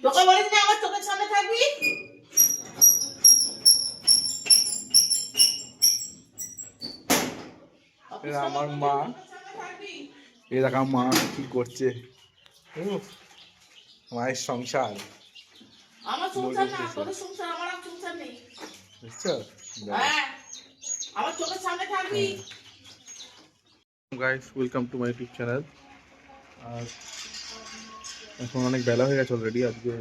তোকে বলিস না আমার চোখের সামনে থাকবি। এরা আমার মা, এরা আমার মা কি করছে, মায়ের সংসার আমার সংসার না, তোর সংসার, আমার আর সংসার নেই, বুঝছো? হ্যাঁ আমার চোখের সামনে থাকবি। Guys, welcome to my YouTube channel. আর এখন অনেক বেলা হয়ে গেছে অলরেডি। আজকে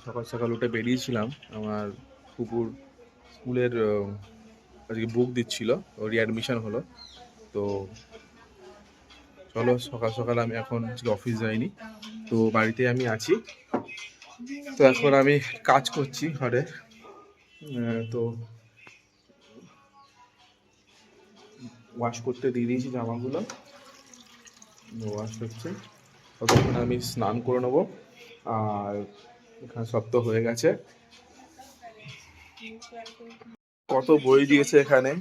সকাল সকাল উঠে বেরিয়েছিলাম। আমার কুকুর স্কুলের আজকে বুক দিচ্ছিল, ওর রিঅ্যাডমিশন হলো। তো চলো, সকাল সকাল আমি এখন অফিস যাইনি, তো বাড়িতে আমি আছি। তো এখন আমি কাজ করছি ঘরে। তো ওয়াশ করতে দিয়ে দিয়েছি জামাগুলো, ওয়াশ হচ্ছে। ততক্ষণ আমি স্নান করে নেবো। আর এখানে সব তো হয়ে গেছে। কত বই দিয়েছে এখানে,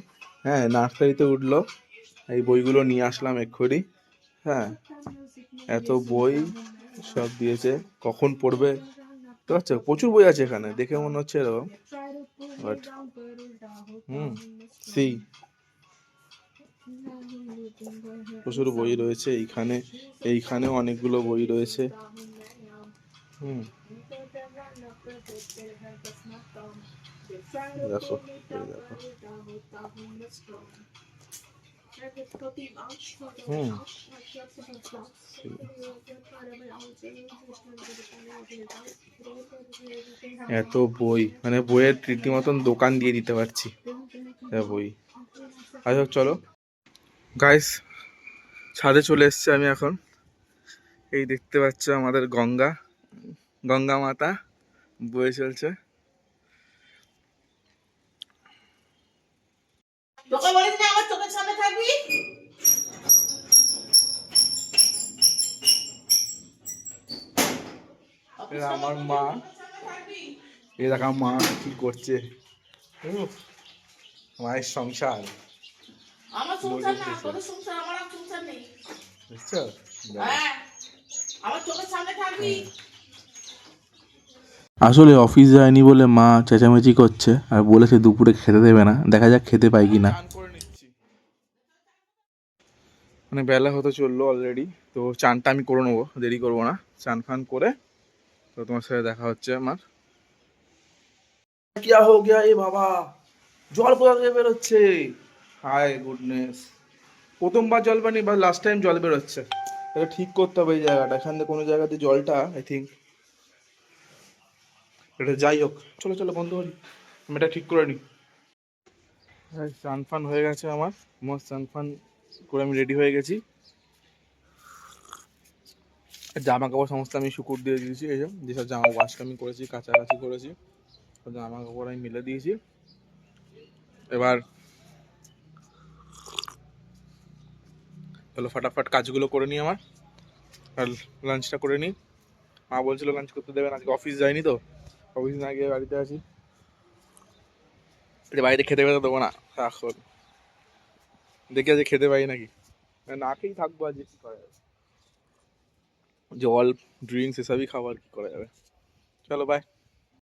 হ্যাঁ নার্সারিতে উঠলো, এই বইগুলো নিয়ে আসলাম এক্ষুনি। হ্যাঁ, এত বই সব দিয়েছে, কখন পড়বে তো আচ্ছা, প্রচুর বই আছে এখানে, দেখে মনে হচ্ছে এরকম। বাট সি প্রচুর বই রয়েছে এইখানে, এইখানেও অনেকগুলো বই রয়েছে। দেখো, দেখো। এত বই, মানে বইয়ের রীতিমতন দোকান দিয়ে দিতে পারছি বই। আচ্ছা চলো গাইস, ছাদে চলে এসছি আমি এখন। এই দেখতে পাচ্ছ আমাদের গঙ্গা, গঙ্গা মাতা বয়ে চলছে। তোকে বলিস না আমার চোখের সামনে থাকবি। এরা আমার মা, এরা আমার মা কি করছে, মায়ের সংসার। আমার সংসার না, তোর সংসার, আমার আর সংসার নেই, বুঝছো? হ্যাঁ আমার চোখের সামনে থাকবি। আসলে অফিস যায়নি বলে মা চেঁচামেচি করছে আর বলেছে দুপুরে খেতে দেবে না, দেখা যাক খেতে পাই কি না। চান করে নিচ্ছি, মানে বেলা হতে চললো অলরেডি। তো চানটা আমি করে নেবো, দেরি করবো না। চান ফান করে তো তোমার সাথে দেখা হচ্ছে আমার। क्या हो गया ए বাবা, জল কোথা থেকে বেরোচ্ছে? হাই গুডনেস, প্রথমবার জল পানি বা লাস্ট টাইম জল বেরোচ্ছে। এটা ঠিক করতে হবে এই জায়গাটা, এখান থেকে কোনো জায়গাতে জলটা আই থিঙ্ক এটা, যাই হোক চলো চলো বন্ধ করি, আমি এটা ঠিক করে নিই। চান ফান হয়ে গেছে আমার, মস্ত চান ফান করে আমি রেডি হয়ে গেছি। জামা কাপড় সমস্ত আমি শুকুর দিয়ে দিয়েছি, এই যেসব জামা ওয়াশটা আমি করেছি, কাচাকাচি করেছি, জামা কাপড় আমি মিলে দিয়েছি। এবার চলো ফটাফট কাজগুলো করে নিই আমার, আর লাঞ্চটা করে নিই। মা বলছিল লাঞ্চ করতে দেবে না, আজকে অফিস যায়নি তো, অফিস না গিয়ে বাড়িতে আছি। বাড়িতে খেতে পেতে দেবো না, এখন দেখি আজকে খেতে পাই নাকি, না খেয়েই থাকবো আজকে, কি করা যাবে, জল ড্রিঙ্কস এসবই খাবার কি করা যাবে। চলো বাই।